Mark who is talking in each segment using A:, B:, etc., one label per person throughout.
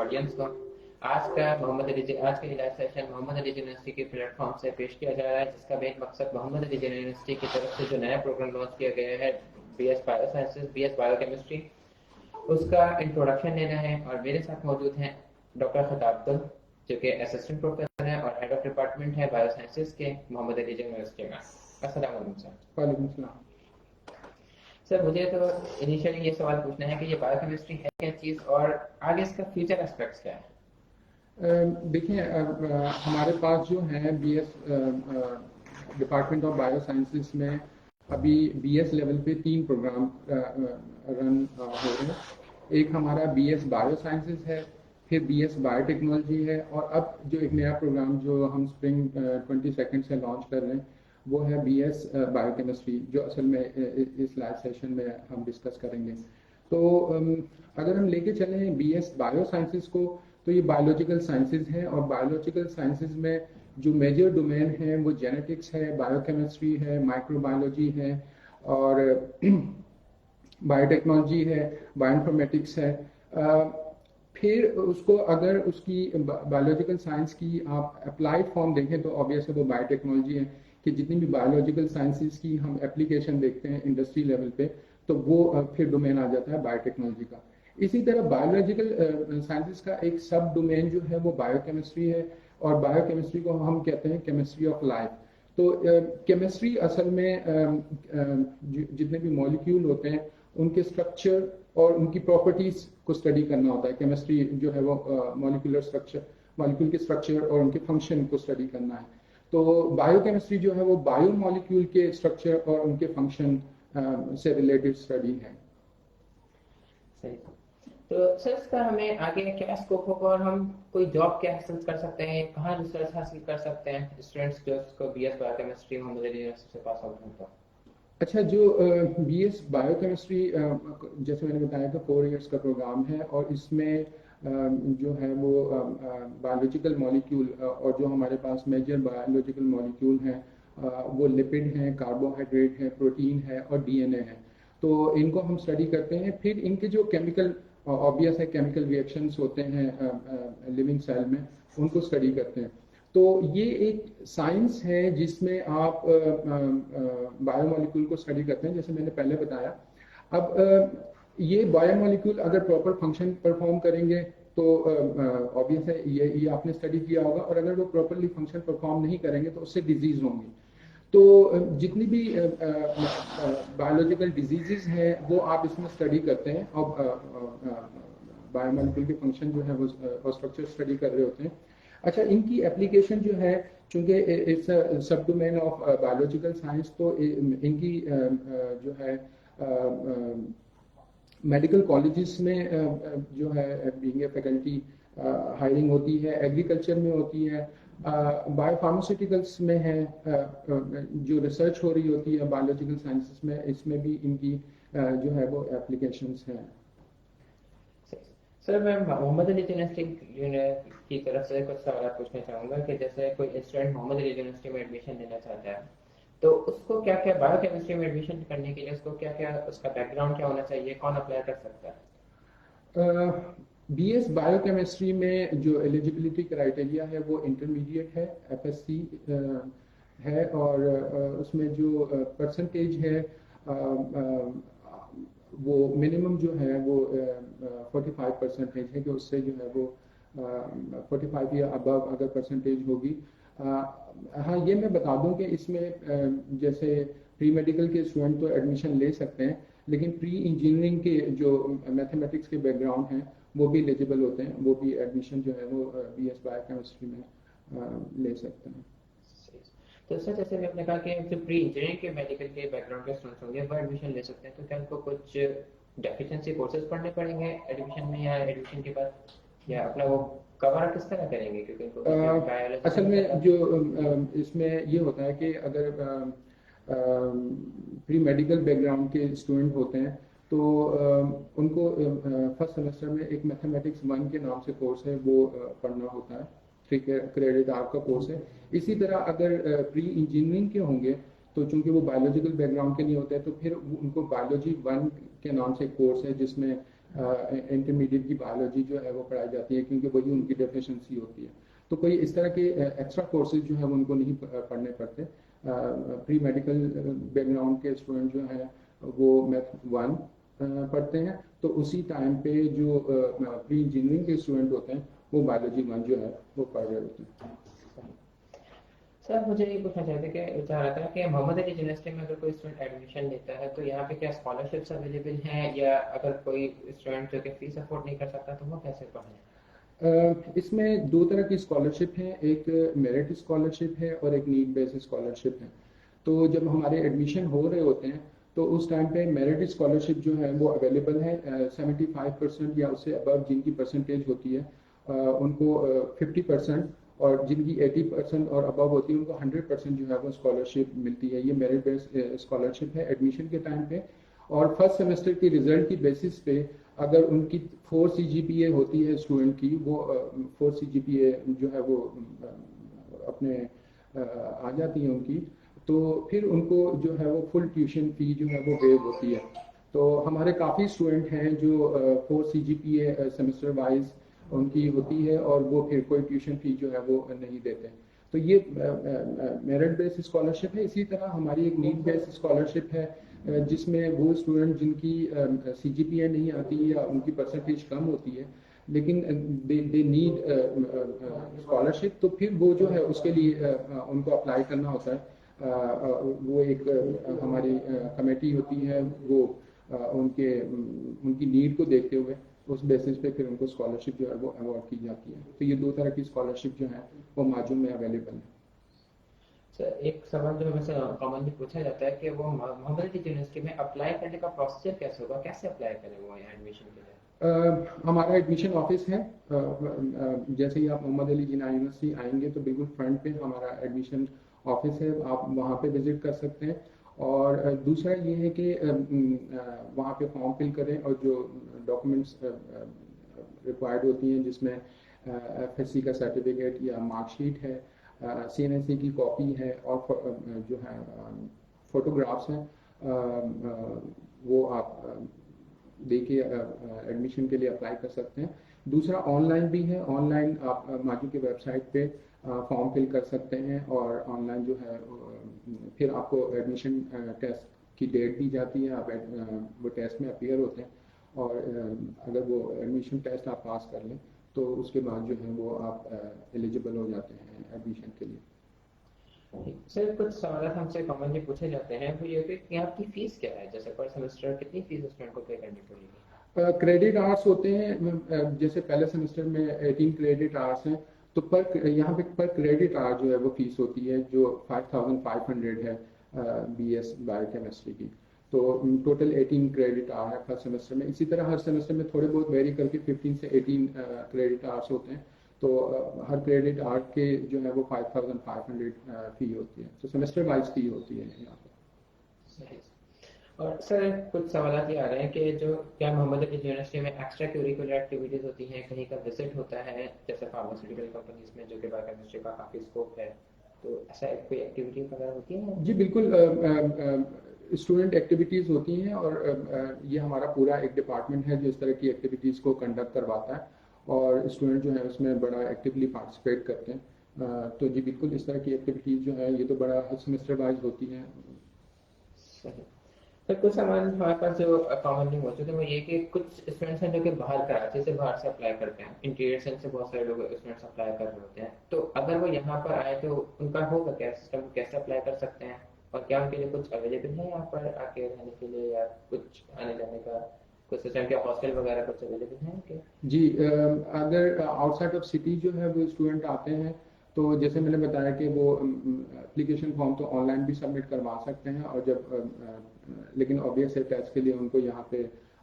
A: Audience کو. آج کا لائیو سیشن محمد علی یونیورسٹی کے پلیٹ فارم سے پیش کیا جا رہا ہے, جس کا مین مقصد محمد علی یونیورسٹی کی طرف سے جو نیا پروگرام لانچ کیا گیا ہے B S bio sciences, B S bio chemistry, اس کا انٹروڈکشن لینا ہے. اور میرے ساتھ موجود ہیں ڈاکٹر خطاب عبد جو کہ اسسٹنٹ پروفیسر ہیں اور ہیڈ آف ڈپارٹمنٹ ہے بایو سائنسز کے محمد علی یونیورسٹی میں. السلام علیکم سر.
B: وعلیکم السلام.
A: سر مجھے تو انیشیلی یہ سوال پوچھنا ہے کہ یہ بایو کیمسٹری ہے کیا چیز اور آگے اس کا فیوچر اسپیکٹس کیا ہے؟
B: دیکھیں ہمارے پاس جو ہیں B S department of bio sciences میں ابھی بی ایس لیول پہ 3 پروگرام رن ہو رہے ہیں. ایک ہمارا بی ایس بایو سائنسز ہے, پھر بی ایس بایو ٹیکنالوجی ہے, اور اب جو ایک نیا پروگرام جو ہم اسپرنگ 22 سے لانچ کر رہے ہیں وہ ہے بی ایس بایو کیمسٹری, جو اصل میں اس لائیو سیشن میں ہم ڈسکس کریں گے. تو اگر ہم لے کے چلیں بی ایس بایو سائنسز کو, تو یہ بایولوجیکل سائنسز ہیں, اور بایولوجیکل سائنسز میں جو میجر ڈومین ہیں وہ جینیٹکس ہے, بایو کیمسٹری ہے, مائکرو بایولوجی ہے, اور بایو ٹیکنالوجی ہے, بایو انفارمیٹکس ہے. پھر اس کو اگر اس کی بایولوجیکل سائنس کی آپ اپلائیڈ فارم دیکھیں تو آبویسلی وہ بایو ٹیکنالوجی ہے, کہ جتنی بھی بایولوجیکل سائنسز کی ہم اپلیکیشن دیکھتے ہیں انڈسٹری لیول پہ تو وہ پھر ڈومین آ جاتا ہے بایو ٹیکنالوجی کا. اسی طرح بایولوجیکل سائنسز کا ایک سب ڈومین جو ہے وہ بایو کیمسٹری ہے, اور بایو کیمسٹری کو ہم کہتے ہیں کیمسٹری آف لائف. تو کیمسٹری اصل میں جتنے بھی مالیکیول ہوتے ہیں ان کے اسٹرکچر اور ان کی پراپرٹیز کو اسٹڈی کرنا ہوتا ہے. کیمسٹری جو ہے وہ مالیکولر اسٹرکچر, مالیکول کے اسٹرکچر اور ان کے فنکشن کو اسٹڈی کرنا ہے. تو بایو کیمسٹری جو ہے وہ بایو مالیکول کے اسٹرکچر اور ان کے فنکشن سے ریلیٹڈ اسٹڈی ہے.
A: صحیح. تو سر اس کا ہمیں آگے کیا اسکوپ ہوگا, اور ہم کوئی جاب کیا حاصل کر سکتے ہیں, کہاں ریسرچ حاصل کر سکتے ہیں اسٹوڈنٹس جو اس کو be S bio chemistry Muhammad Ali university سے پاس آؤٹ ہوتا؟
B: اچھا, جو بی ایس بایو کیمسٹری جیسے میں نے بتایا کہ 4 ایئرس کا پروگرام ہے, اور اس میں جو ہے وہ بایولوجیکل مالیکیول اور جو ہمارے پاس میجر بایولوجیکل مالیکیول ہیں وہ لپڈ ہیں, کاربوہائیڈریٹ ہیں, پروٹین ہے, اور ڈی این اے ہے. تو ان کو ہم اسٹڈی کرتے ہیں. پھر ان کے جو کیمیکل آبویس ہے کیمیکل ریئیکشنس ہوتے ہیں لیونگ سیل میں, ان کو اسٹڈی کرتے ہیں. تو یہ ایک سائنس ہے جس میں آپ بایو مالیکول کو اسٹڈی کرتے ہیں, جیسے میں نے پہلے بتایا. اب یہ بایو مالیکول اگر پراپر فنکشن پرفارم کریں گے تو آبویس ہے یہ آپ نے اسٹڈی کیا ہوگا, اور اگر وہ پراپرلی فنکشن پرفارم نہیں کریں گے تو اس سے ڈیزیز ہوں گی. تو جتنی بھی بایولوجیکل ڈیزیزز ہیں وہ آپ اس میں اسٹڈی کرتے ہیں, اور بایو مالیکول کے فنکشن جو ہے وہ اسٹرکچر اسٹڈی کر رہے ہوتے ہیں. اچھا, ان کی اپلیکیشن جو ہے چونکہ it's subdomain of biological science, تو ان کی جو ہے میڈیکل کالجز میں جو ہے بینگ اے فیکلٹی ہائرنگ ہوتی ہے, ایگریکلچر میں ہوتی ہے, بایو فارماسیوٹیکلس میں ہے, جو ریسرچ ہو رہی ہوتی ہے بایولوجیکل سائنسز میں, اس میں بھی ان کی جو ہے وہ اپلیکیشنس ہیں.
A: سر میں محمد علی یونیورسٹی کی طرف سے کچھ سوالات پوچھنا چاہوں گا کہ جیسے کوئی اسٹوڈنٹ محمد علی یونیورسٹی میں ایڈمیشن لینا چاہتا ہے تو اس کو کیا کیا بایو کیمسٹری میں ایڈمیشن کرنے کے لیے اس کو کیا کیا اس کا بیک گراؤنڈ کیا ہونا چاہیے, کون اپلائی کر سکتا ہے؟
B: بی ایس بایو کیمسٹری میں جو ایلیجیبلٹی کرائٹیریا ہے وہ انٹرمیڈیٹ ہے, ایف ایس سی ہے, اور اس میں جو پرسنٹیج ہے وہ منیمم جو ہے وہ 45% ہے, کہ اس سے جو ہے وہ 45 یا ابو اگر پرسنٹیج ہوگی. ہاں, یہ میں بتا دوں کہ اس میں جیسے پری میڈیکل کے اسٹوڈنٹ تو ایڈمیشن لے سکتے ہیں, لیکن پری انجینئرنگ کے جو میتھمیٹکس کے بیک گراؤنڈ ہیں وہ بھی ایلیجیبل ہوتے ہیں, وہ بھی ایڈمیشن جو ہے وہ بی ایس بایو کیمسٹری میں لے سکتے ہیں.
A: تو سر جیسے میں نے کہا کہ جو پری انجینئرنگ کے میڈیکل کے بیک گراؤنڈ کے اسٹوڈنٹس ہوں گے وہ ایڈمیشن لے سکتے ہیں, تو کیا ان کو کچھ ڈیفیشنسی کورسز پڑھنے پڑیں گے ایڈمیشن میں, یا ایڈمیشن کے بعد, یا اپنا وہ کور کس طرح کریں گے؟ کیونکہ
B: اصل میں جو اس میں یہ ہوتا ہے کہ اگر پری میڈیکل بیک گراؤنڈ کے اسٹوڈنٹ ہوتے ہیں تو ان کو فرسٹ سیمسٹر میں ایک میتھمیٹکس 1 کے نام سے کورس ہے وہ پڑھنا ہوتا ہے, 3 کریڈٹ آپ کا کورس ہے. اسی طرح اگر پری انجینئرنگ کے ہوں گے تو چونکہ وہ بایولوجیکل بیک گراؤنڈ کے نہیں ہوتے ہیں تو پھر ان کو بایولوجی 1 کے نام سے ایک کورس ہے جس میں انٹرمیڈیٹ کی بایولوجی جو ہے وہ پڑھائی جاتی ہے کیونکہ وہی ان کی ڈیفیشنسی ہوتی ہے. تو کوئی اس طرح کے ایکسٹرا کورسز جو ہیں ان کو نہیں پڑھنے پڑتے. پری میڈیکل بیک گراؤنڈ کے اسٹوڈنٹ جو ہیں وہ میتھ 1 پڑھتے ہیں, تو اسی ٹائم پہ جو پری انجینئرنگ کے اسٹوڈنٹ ہوتے ہیں وہ بایولوجی 1 جو ہے وہ پڑھ رہے ہوتے ہیں.
A: سر مجھے یہ پوچھنا چاہ رہا تھا کہ محمد علی یونیورسٹی میں اگر کوئی اسٹوڈنٹ ایڈمیشن لیتا ہے تو یہاں پہ کیا اسکالرشپس اویلیبل ہیں, یا اگر کوئی اسٹوڈنٹ جو کہ فیس افورڈ نہیں کر سکتا تو وہ کیسے پڑھیں؟
B: اس میں 2 طرح کی اسکالرشپ ہیں, ایک میرٹ اسکالرشپ ہے اور ایک نیڈ بیس اسکالرشپ ہے. تو جب ہمارے ایڈمیشن ہو رہے ہوتے ہیں تو اس ٹائم پہ میرٹ اسکالرشپ جو ہے وہ اویلیبل ہے. 75% یا اس سے ابو جن کی پرسنٹیج ہوتی ہے ان کو 50%, اور جن کی 80% اور ابو ہوتی ہے ان کو 100% جو ہے وہ اسکالرشپ ملتی ہے. یہ میرٹ بیس اسکالرشپ ہے ایڈمیشن کے ٹائم پہ. اور فرسٹ سیمسٹر کی رزلٹ کی بیسس پہ اگر ان کی 4 CGPA ہوتی ہے اسٹوڈنٹ کی, وہ 4 CGPA جو ہے وہ اپنے آ جاتی ہے ان کی, تو پھر ان کو جو ہے وہ فل ٹیوشن فی جو ہے وہ ویو ہوتی ہے. تو ہمارے کافی اسٹوڈنٹ ہیں جو 4 CGPA سیمسٹر وائز ان کی ہوتی ہے اور وہ پھر کوئی ٹیوشن فی جو ہے وہ نہیں دیتے. تو یہ میرٹ بیس اسکالرشپ ہے. اسی طرح ہماری ایک نیڈ بیس اسکالرشپ ہے جس میں وہ اسٹوڈنٹ جن کی CGPA نہیں آتی یا ان کی پرسنٹیج کم ہوتی ہے لیکن دے نیڈ اسکالرشپ, تو پھر وہ جو ہے اس کے لیے ان کو اپلائی کرنا ہوتا ہے. وہ ایک ہماری کمیٹی ہوتی ہے, وہ ان کی نیڈ کو دیکھتے ہوئے اس بیسس پہ پھر ان کو اسکالرشپ جو ہے وہ اوارڈ کی جاتی ہے. تو یہ 2 طرح کی اسکالرشپ جو ہیں وہ ماجو میں اویلیبل ہے.
A: سر ایک سوال جو ہمیں سے کامنلی پوچھا جاتا ہے کہ وہ محمد علی یونیورسٹی میں اپلائی کرنے کا پروسیجر کیسے ہوگا, کیسے اپلائی کریں وہ ایڈمیشن کے لیے؟
B: ہمارا ایڈمیشن آفس ہے. جیسے ہی آپ محمد علی جناح یونیورسٹی آئیں گے تو بالکل فرنٹ پہ ہمارا ایڈمیشن آفس ہے, آپ وہاں پہ وزٹ کر سکتے ہیں. اور دوسرا یہ ہے کہ وہاں پہ فارم فل کریں اور جو ڈاکومنٹس ریکوائرڈ ہوتی ہیں جس میں FSC کا سرٹیفکیٹ یا مارک شیٹ ہے, CNSE کی کاپی ہے, اور جو ہے فوٹوگرافس ہیں, وہ آپ دے کے ایڈمیشن کے لیے اپلائی کر سکتے ہیں. دوسرا آن لائن بھی ہے, آن لائن آپ ماجو کی ویب سائٹ پہ فارم فل کر سکتے ہیں اور آن لائن جو ہے پھر آپ کو ایڈمیشن ٹیسٹ کی ڈیٹ دی جاتی ہے, آپ وہ ٹیسٹ میں اپیئر ہوتے ہیں, اور اگر وہ ایڈمیشن ٹیسٹ آپ پاس کر لیں تو اس کے بعد جو ہے وہ آپ ایلیجیبل ہو جاتے ہیں ایڈمیشن کے لیے.
A: سر کچھ سوالات ہم سے کامنلی پوچھے جاتے ہیں, وہ یہ کہ آپ کی فیس کیا ہے, جیسے پر سیمسٹر کتنی فیس اسٹوڈنٹ کو پے کرنی پڑے گی؟
B: کریڈٹ آورس ہوتے ہیں, جیسے پہلے سیمسٹر میں 18 کریڈٹ آورس ہیں, تو یہاں پہ پر کریڈٹ آور جو ہے وہ فیس ہوتی ہے جو 5500 ہے BS بایو کیمسٹری کی. تو ٹوٹل 18 کریڈٹ آور ہے فرسٹ سیمسٹر میں. اسی طرح ہر سیمسٹر میں تھوڑے بہت ویری کر کے 15 سے 18 کریڈٹ آورس ہوتے ہیں. تو ہر کریڈٹ آور کے جو ہے وہ 5500 فی ہوتی ہے. تو سیمسٹر وائز فی ہوتی ہے یہاں پہ.
A: اور سر کچھ سوالات یہ آ رہے ہیں کہ جو کیا محمد علی یونیورسٹی میں ایکسٹرا کیوریکولر ایکٹیویٹیز ہوتی ہیں, کہیں کا وزٹ ہوتا ہے جیسے فارماسیوٹیکل کمپنیز میں جو کہ بایو کیمسٹری کا کافی اسکوپ ہے, تو ایسا کوئی ایکٹیویٹی وغیرہ ہوتی ہے؟
B: جی بالکل, اسٹوڈنٹ ایکٹیویٹیز ہوتی ہیں, اور یہ ہمارا پورا ایک ڈپارٹمنٹ ہے جو اس طرح کی ایکٹیویٹیز کو کنڈکٹ کرواتا ہے, اور اسٹوڈنٹ جو ہے اس میں بڑا ایکٹیولی پارٹیسپیٹ کرتے ہیں. تو جی بالکل اس طرح کی ایکٹیویٹیز جو ہے یہ تو بڑا سیمسٹر وائز ہوتی ہیں.
A: سر کچھ سوال ہمارے پاس جو کامنلی موجود ہے وہ یہ کہ کچھ اسٹوڈنٹس ہیں جو کہ باہر کراچی سے باہر سے اپلائی کرتے ہیں, انٹیریئر سینس سے بہت سارے لوگ اسٹوڈنٹس اپلائی کر رہے ہوتے ہیں, تو اگر وہ یہاں پر آئے تو ان کا ہوگا کیا سسٹم, کیسے اپلائی کر سکتے ہیں, اور کیا ان کے لیے کچھ اویلیبل ہے یہاں پر آ کے رہنے کے لیے, یا کچھ آنے جانے کا کچھ سسٹم, کیا ہاسٹل وغیرہ کچھ اویلیبل ہیں کیا؟
B: جی, اگر آؤٹ سائڈ آف سٹی جو ہے وہ اسٹوڈنٹ آتے ہیں تو جیسے میں نے بتایا کہ وہ اپلیکیشن فارم تو آن لائن بھی سبمٹ کروا سکتے ہیں, اور جب لیکن آبویس ہے ٹیسٹ کے لیے ان کو یہاں پہ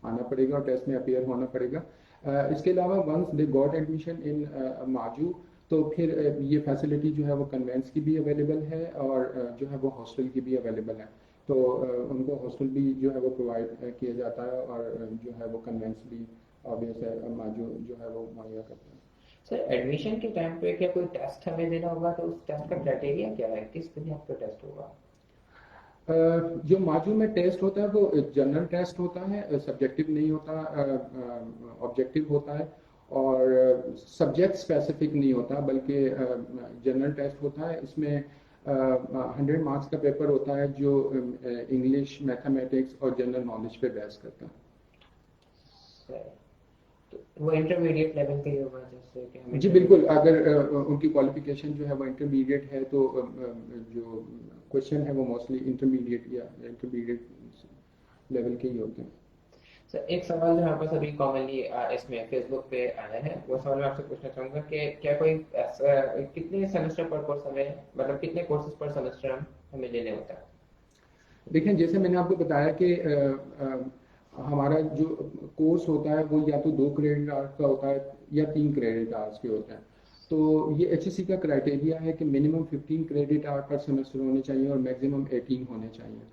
B: آنا پڑے گا اور ٹیسٹ میں اپیئر ہونا پڑے گا. اس کے علاوہ once they got admission in ماجو تو پھر یہ فیسلٹی جو ہے وہ کنوینس کی بھی اویلیبل ہے اور جو ہے وہ ہاسٹل کی بھی اویلیبل ہے. تو ان کو ہاسٹل بھی جو ہے وہ پرووائڈ کیا جاتا ہے, اور جو ہے وہ کنوینس بھی آبویس ہے ماجو جو ہے وہ مہیا کرتے ہیں.
A: سر ایڈمیشن کے ٹائم پہ کیا کوئی ٹیسٹ ہمیں دینا ہوگا, تو اس ٹیسٹ کا کرائٹیریا کیا ہے, کس بنیاد پہ ٹیسٹ ہوگا؟
B: جو ماڈیول میں ٹیسٹ ہوتا ہے وہ جنرل ٹیسٹ ہوتا ہے, سبجیکٹو نہیں ہوتا, آبجیکٹیو ہوتا ہے, اور سبجیکٹ اسپیسیفک نہیں ہوتا بلکہ جنرل ٹیسٹ ہوتا ہے. اس میں 100 مارکس کا پیپر ہوتا ہے جو انگلش, میتھمیٹکس اور جنرل نالج پہ بیس کرتا ہے.
A: وہ انٹرمیڈیٹ لیول کے ہوگا جیسے کہ
B: جی بالکل, اگر ان کی کوالیفیکیشن جو ہے وہ انٹرمیڈیٹ ہے تو جو کوشچن ہے وہ موسٹلی انٹرمیڈیٹ یا انٹرمیڈیٹ لیول کے ہی ہوتے ہیں.
A: سر ایک سوال جو ہمارے پاس ابھی کامنلی اس میں فیس بک پہ آیا ہے, وہ سوال میں آپ سے پوچھنا چاہوں گا کہ کیا کوئی کتنے سیمسٹر پر کورس ہمیں, مطلب کتنے کورسز پر سیمسٹر ہمیں لینے ہوتا ہے؟
B: دیکھیں جیسے میں نے آپ کو بتایا کہ ہمارا جو کورس ہوتا ہے وہ یا تو 2 کریڈٹ آورس کا ہوتا ہے یا 3 کریڈٹ آورس کے ہوتے ہیں. تو یہ ایچ ایس سی کا کرائٹیریا ہے کہ منیمم 15 کریڈٹ آور پر سیمسٹر ہونے چاہیے اور میکسیمم 18 ہونے چاہیے.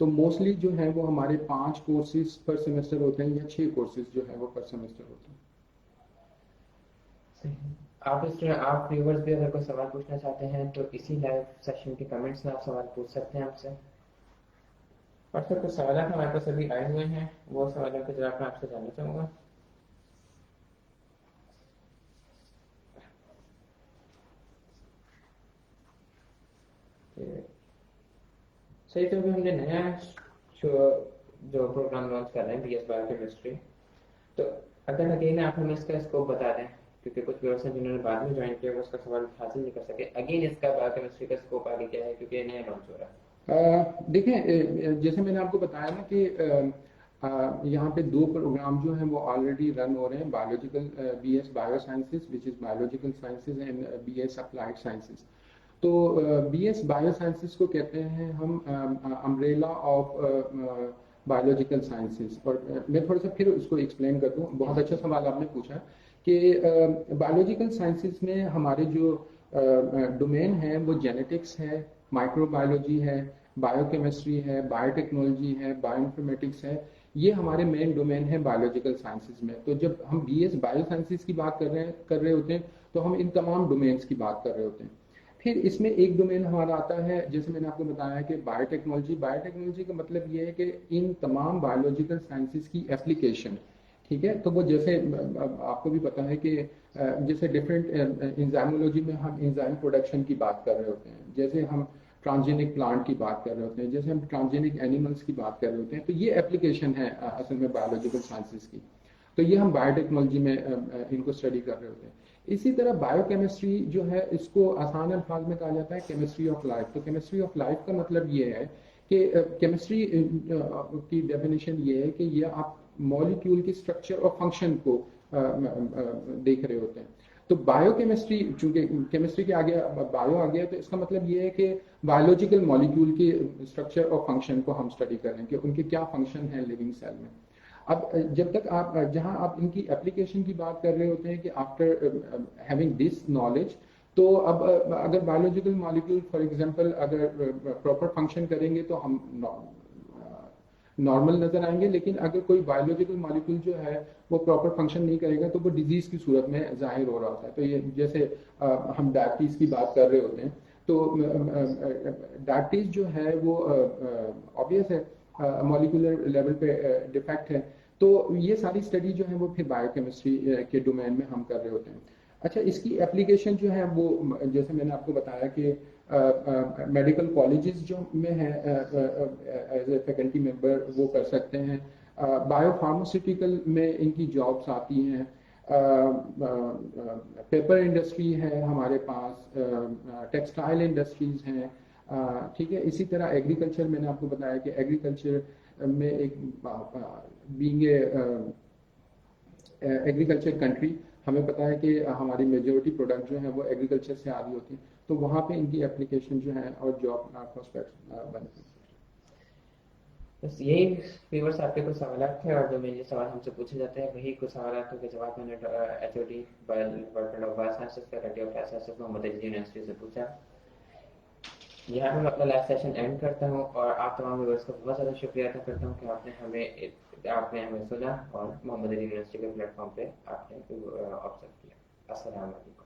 B: تو موسٹلی جو ہے وہ ہمارے 5 کورسز پر سیمسٹر ہوتے ہیں یا 6 کورسز جو ہے وہ پر سیمسٹر ہوتے ہیں.
A: آپ ویورز بھی اگر کوئی سوال پوچھنا چاہتے ہیں تو اسی لائیو سیشن کے کمنٹس میں آپ سوال پوچھ سکتے ہیں ہم سے. اور سر کچھ سوالات ہمارے پاس ابھی آئے ہوئے ہیں, وہ سوالات کے جواب میں آپ سے جاننا چاہوں گا. صحیح, تو ابھی ہم نے نیا جو پروگرام لانچ کر رہے ہیں BS بایو کیمسٹری, تو اگر اگین آپ ہمیں اس کا اسکوپ بتا دیں, کیونکہ کچھ ویورز ہیں جنہوں نے بعد میں جوائن کیا وہ اس کا سوال حاصل نہیں کر سکے. اگین اس کا بایو کیمسٹری کا اسکوپ آگے کیا ہے, کیونکہ یہ نیا لانچ ہو رہا ہے.
B: دیکھیں جیسے میں نے آپ کو بتایا نا کہ یہاں پہ 2 پروگرام جو ہیں وہ آلریڈی رن ہو رہے ہیں, biological BS bio sciences which is biological sciences and BS applied sciences. تو BS بایو سائنسز کو کہتے ہیں ہم امبریلا آف بایولوجیکل سائنسز. اور میں تھوڑا سا پھر اس کو ایکسپلین کر دوں, بہت اچھا سوال آپ نے پوچھا کہ بایولوجیکل سائنسز میں ہمارے جو ڈومین ہے وہ جینیٹکس ہے, مائکرو بایولوجی ہے, بایو کیمسٹری ہے, بایو ٹیکنالوجی ہے, بایو انفارمیٹکس ہے. یہ ہمارے مین ڈومین ہے بایولوجیکل سائنسز میں. تو جب ہم BS بایو سائنسز کی بات کر رہے ہوتے ہیں تو ہم ان تمام ڈومینس کی بات کر رہے ہوتے ہیں. پھر اس میں ایک ڈومین ہمارا آتا ہے, جیسے میں نے آپ کو بتایا کہ بایو ٹیکنالوجی. بایو ٹیکنالوجی کا مطلب یہ ہے کہ ان تمام بایولوجیکل سائنسز کی اپلیکیشن, ٹھیک ہے. تو وہ جیسے آپ کو بھی پتا ہے کہ جیسے ڈفرینٹ انزائمولوجی میں ہم انزائم پروڈکشن کی بات کر رہے ہوتے ہیں, جیسے ہم ٹرانسجینک پلانٹ کی بات کر رہے ہوتے ہیں, جیسے ہم ٹرانسجینک اینیملس کی بات کر رہے ہوتے ہیں. تو یہ اپلیکیشن ہے اصل میں بایولوجیکل سائنسز کی. تو یہ ہم بایو ٹیکنالوجی میں ان کو اسٹڈی کر رہے ہوتے ہیں. اسی طرح بایو کیمسٹری جو ہے اس کو آسان الفاظ میں کہا جاتا ہے کیمسٹری آف لائف. تو کیمسٹری آف لائف کا مطلب یہ ہے کہ کیمسٹری کی ڈیفینیشن یہ ہے کہ یہ آپ مالیکیول کی اسٹرکچر اور فنکشن کو دیکھ رہے ہوتے ہیں. تو بایو کیمسٹری, چونکہ کیمسٹری کے آگے بایو آ گیا, تو اس کا مطلب یہ ہے کہ بایولوجیکل مالیکیول کی اسٹرکچر اور فنکشن کو ہم اسٹڈی کر رہے ہیں کہ ان کے کیا فنکشن ہیں لیونگ سیل میں. اب جب تک آپ جہاں آپ ان کی اپلیکیشن کی بات کر رہے ہوتے ہیں کہ آفٹر ہیونگ دس نالج, تو اب اگر بایولوجیکل مالیکیول فار ایگزامپل اگر پراپر فنکشن کریں گے تو ہم نارمل نظر آئیں گے, لیکن اگر کوئی بایولوجیکل مالیکول جو ہے وہ پراپر فنکشن نہیں کرے گا تو وہ ڈیزیز کی صورت میں ظاہر ہو رہا ہوتا ہے. تو یہ جیسے ہم ڈائبٹیز کی بات کر رہے ہوتے ہیں, تو ڈائبٹیز جو ہے وہ آبویس ہے مالیکولر لیول پہ ڈیفیکٹ ہے. تو یہ ساری اسٹڈی جو ہے وہ پھر بایو کیمسٹری کے ڈومین میں ہم کر رہے ہوتے ہیں. اچھا, اس کی اپلیکیشن جو ہے وہ جیسے میں نے آپ کو بتایا کہ میڈیکل کالجز جو میں ہیں ایز اے فیکلٹی ممبر وہ کر سکتے ہیں. بایو فارماسیوٹیکل میں ان کی جابس آتی ہیں. پیپر انڈسٹری ہے ہمارے پاس, ٹیکسٹائل انڈسٹریز ہیں, ٹھیک ہے. اسی طرح ایگریکلچر, میں نے آپ کو بتایا کہ ایگریکلچر میں ایک بینگ اے ایگریکلچر کنٹری, ہمیں پتا ہے کہ ہماری میجورٹی پروڈکٹ جو ہیں وہ ایگریکلچر سے آ رہی ہوتی ہیں. تو وہاں پہ ان کی اپلیکیشن جو ہے اور جاب پراسپیکٹس بنتی ہیں.
A: بس یہی ویورس آپ کے کچھ سوالات تھے, اور جو میرے سوال ہم سے پوچھے جاتے ہیں وہی کچھ سوالات کے جواب میں نے HOD department of bio sciences faculty of life sciences Muhammad Ali university سے پوچھا. یہاں پہ میں اپنا لائف سیشن اینڈ کرتا ہوں, اور آپ تمام ویورس کا بہت زیادہ شکریہ ادا کرتا ہوں کہ آپ نے ہمیں سنا اور محمد علی یونیورسٹی کے پلیٹ فارم پہ آپ نے آبزرو کیا. السلام علیکم.